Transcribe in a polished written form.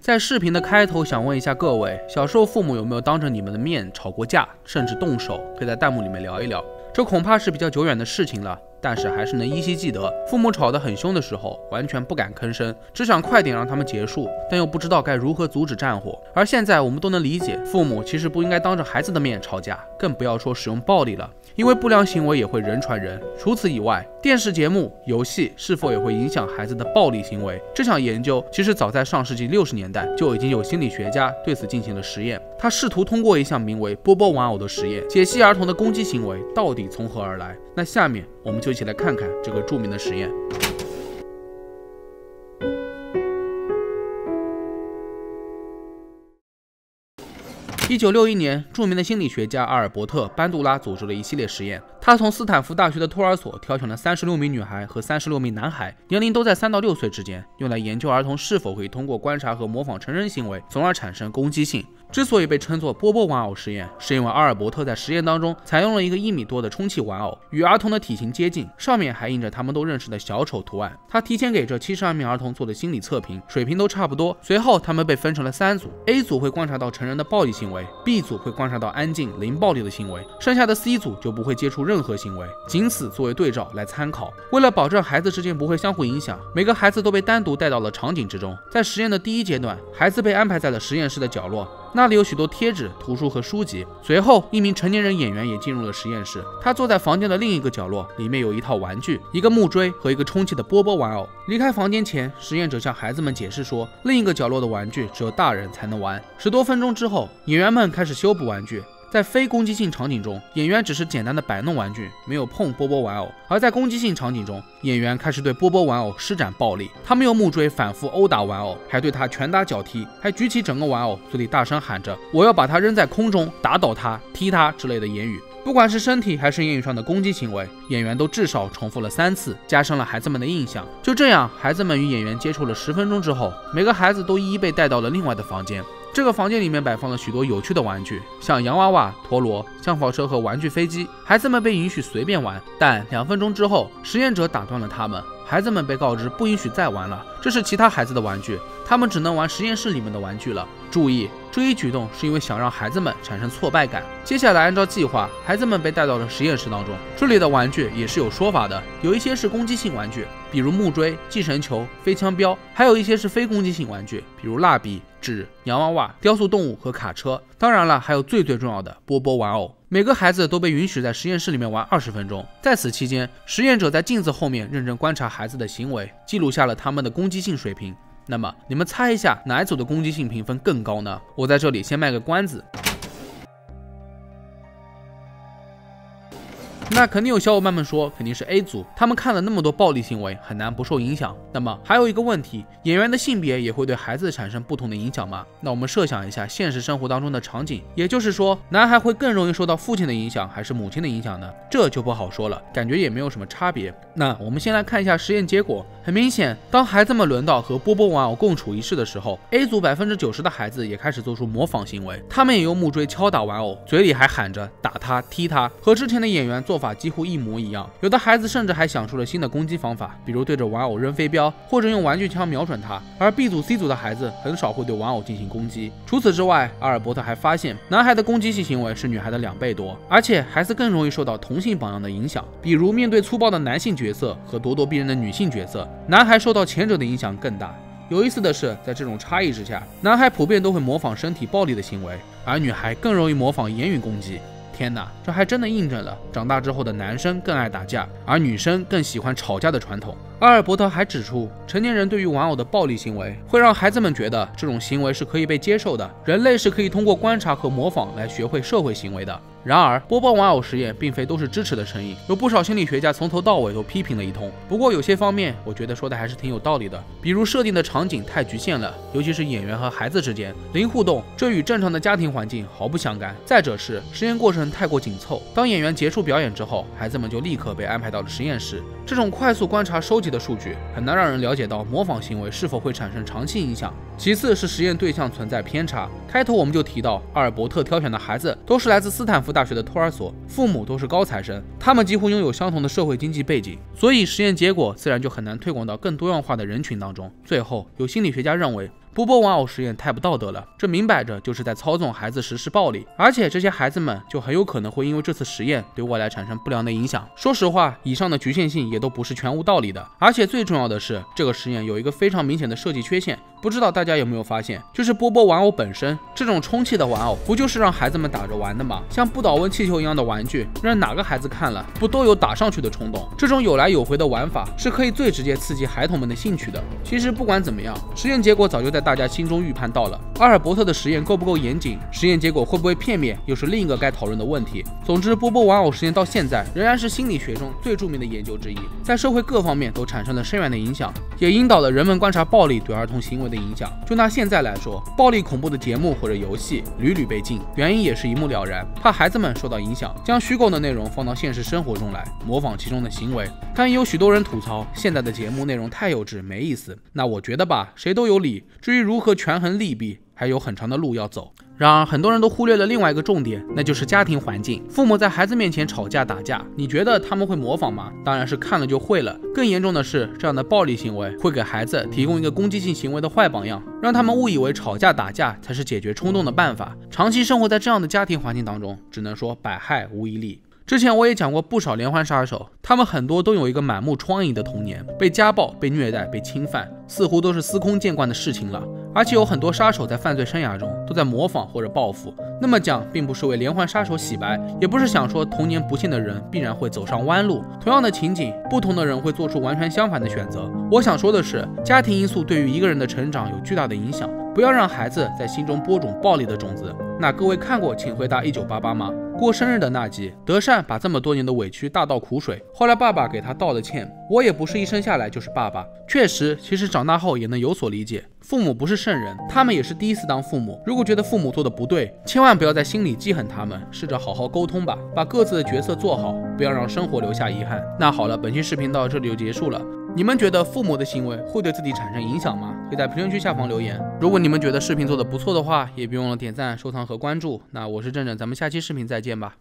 在视频的开头，想问一下各位，小时候父母有没有当着你们的面吵过架，甚至动手？可以在弹幕里面聊一聊。这恐怕是比较久远的事情了，但是还是能依稀记得，父母吵得很凶的时候，完全不敢吭声，只想快点让他们结束，但又不知道该如何阻止战火。而现在我们都能理解，父母其实不应该当着孩子的面吵架，更不要说使用暴力了，因为不良行为也会人传人。除此以外，电视节目、游戏是否也会影响孩子的暴力行为？这项研究其实早在上世纪60年代就已经有心理学家对此进行了实验。他试图通过一项名为波波玩偶的实验，解析儿童的攻击行为到底从何而来。那下面我们就一起来看看这个著名的实验。1961年，著名的心理学家阿尔伯特·班杜拉组织了一系列实验。他从斯坦福大学的托儿所挑选了36名女孩和36名男孩，年龄都在3到6岁之间，用来研究儿童是否可以通过观察和模仿成人行为，从而产生攻击性。之所以被称作波波玩偶实验，是因为阿尔伯特在实验当中采用了一个1米多的充气玩偶，与儿童的体型接近，上面还印着他们都认识的小丑图案。他提前给这72名儿童做了心理测评，水平都差不多。随后他们被分成了3组 ，A 组会观察到成人的暴力行为， B 组会观察到安静零暴力的行为，剩下的 C 组就不会接触任何行为，仅此作为对照来参考。为了保证孩子之间不会相互影响，每个孩子都被单独带到了场景之中。在实验的第1阶段，孩子被安排在了实验室的角落，那里有许多贴纸、图书和书籍。随后，一名成年人演员也进入了实验室，他坐在房间的另一个角落，里面有一套玩具、一个木锥和一个充气的波波玩偶。离开房间前，实验者向孩子们解释说，另一个角落的玩具只有大人才能玩。10多分钟之后，演员们开始修补玩具。在非攻击性场景中，演员只是简单的摆弄玩具，没有碰波波玩偶；而在攻击性场景中，演员开始对波波玩偶施展暴力，他们用木锥反复殴打玩偶，还对他拳打脚踢，还举起整个玩偶，嘴里大声喊着"我要把它扔在空中，打倒它，踢它"之类的言语。不管是身体还是言语上的攻击行为，演员都至少重复了3次，加深了孩子们的印象。就这样，孩子们与演员接触了10分钟之后，每个孩子都一一被带到了另外的房间。这个房间里面摆放了许多有趣的玩具，像洋娃娃、陀螺、相跑车和玩具飞机。孩子们被允许随便玩，但2分钟之后，实验者打断了他们。孩子们被告知不允许再玩了，这是其他孩子的玩具，他们只能玩实验室里面的玩具了。注意，这一举动是因为想让孩子们产生挫败感。接下来按照计划，孩子们被带到了实验室当中，这里的玩具也是有说法的，有一些是攻击性玩具，比如木锥、寄绳球、飞枪标，还有一些是非攻击性玩具，比如蜡笔、纸、洋娃娃、雕塑动物和卡车。当然了，还有最重要的波波玩偶。每个孩子都被允许在实验室里面玩20分钟，在此期间，实验者在镜子后面认真观察孩子的行为，记录下了他们的攻击性水平。那么你们猜一下哪一组的攻击性评分更高呢？我在这里先卖个关子。那肯定有小伙伴们说，肯定是 A 组，他们看了那么多暴力行为，很难不受影响。那么还有一个问题，演员的性别也会对孩子产生不同的影响吗？那我们设想一下现实生活当中的场景，也就是说，男孩会更容易受到父亲的影响，还是母亲的影响呢？这就不好说了，感觉也没有什么差别。那我们先来看一下实验结果。很明显，当孩子们轮到和波波玩偶共处一室的时候， A 组90%的孩子也开始做出模仿行为，他们也用木锥敲打玩偶，嘴里还喊着打他、踢他，和之前的演员做法几乎一模一样。有的孩子甚至还想出了新的攻击方法，比如对着玩偶扔飞镖，或者用玩具枪瞄准它。而 B 组、C 组的孩子很少会对玩偶进行攻击。除此之外，阿尔伯特还发现，男孩的攻击性行为是女孩的2倍多，而且孩子更容易受到同性榜样的影响，比如面对粗暴的男性角色和咄咄逼人的女性角色，男孩受到前者的影响更大。有意思的是，在这种差异之下，男孩普遍都会模仿身体暴力的行为，而女孩更容易模仿言语攻击。天哪，这还真的印证了长大之后的男生更爱打架，而女生更喜欢吵架的传统。阿尔伯特还指出，成年人对于玩偶的暴力行为会让孩子们觉得这种行为是可以被接受的，人类是可以通过观察和模仿来学会社会行为的。然而，波波玩偶实验并非都是支持的声音，有不少心理学家从头到尾都批评了一通。不过有些方面，我觉得说的还是挺有道理的，比如设定的场景太局限了，尤其是演员和孩子之间零互动，这与正常的家庭环境毫不相干。再者是实验过程太过紧凑，当演员结束表演之后，孩子们就立刻被安排到了实验室。这种快速观察收集的数据很难让人了解到模仿行为是否会产生长期影响。其次是实验对象存在偏差，开头我们就提到，阿尔伯特挑选的孩子都是来自斯坦福大学的托儿所，父母都是高材生，他们几乎拥有相同的社会经济背景，所以实验结果自然就很难推广到更多样化的人群当中。最后，有心理学家认为，波波玩偶实验太不道德了，这明摆着就是在操纵孩子实施暴力，而且这些孩子们就很有可能会因为这次实验对未来产生不良的影响。说实话，以上的局限性也都不是全无道理的，而且最重要的是，这个实验有一个非常明显的设计缺陷，不知道大家有没有发现，就是波波玩偶本身这种充气的玩偶，不就是让孩子们打着玩的吗？像不倒温气球一样的玩具，让哪个孩子看了不都有打上去的冲动？这种有来有回的玩法是可以最直接刺激孩童们的兴趣的。其实不管怎么样，实验结果早就在大家心中预判到了。阿尔伯特的实验够不够严谨，实验结果会不会片面，又是另一个该讨论的问题。总之，波波玩偶实验到现在仍然是心理学中最著名的研究之一，在社会各方面都产生了深远的影响，也引导了人们观察暴力对儿童行为的影响。就拿现在来说，暴力恐怖的节目或者游戏屡屡被禁，原因也是一目了然，怕孩子们受到影响，将虚构的内容放到现实生活中来，模仿其中的行为。但也有许多人吐槽现在的节目内容太幼稚没意思，那我觉得吧，谁都有理，至于如何权衡利弊，还有很长的路要走。然而很多人都忽略了另外一个重点，那就是家庭环境。父母在孩子面前吵架打架，你觉得他们会模仿吗？当然是看了就会了。更严重的是，这样的暴力行为会给孩子提供一个攻击性行为的坏榜样，让他们误以为吵架打架才是解决冲动的办法。长期生活在这样的家庭环境当中，只能说百害无一利。之前我也讲过不少连环杀手，他们很多都有一个满目疮痍的童年，被家暴、被虐待、被侵犯，似乎都是司空见惯的事情了。而且有很多杀手在犯罪生涯中都在模仿或者报复。那么讲，并不是为连环杀手洗白，也不是想说童年不幸的人必然会走上弯路。同样的情景，不同的人会做出完全相反的选择。我想说的是，家庭因素对于一个人的成长有巨大的影响，不要让孩子在心中播种暴力的种子。那各位看过《请回答1988》吗？过生日的那集，德善把这么多年的委屈大倒苦水，后来爸爸给他道了歉。我也不是一生下来就是爸爸，确实，其实长大后也能有所理解。父母不是圣人，他们也是第一次当父母。如果觉得父母做的不对，千万不要在心里记恨他们，试着好好沟通吧，把各自的角色做好，不要让生活留下遗憾。那好了，本期视频到这里就结束了。你们觉得父母的行为会对自己产生影响吗？可以在评论区下方留言。如果你们觉得视频做的不错的话，也别忘了点赞、收藏和关注。那我是正正，咱们下期视频再见吧。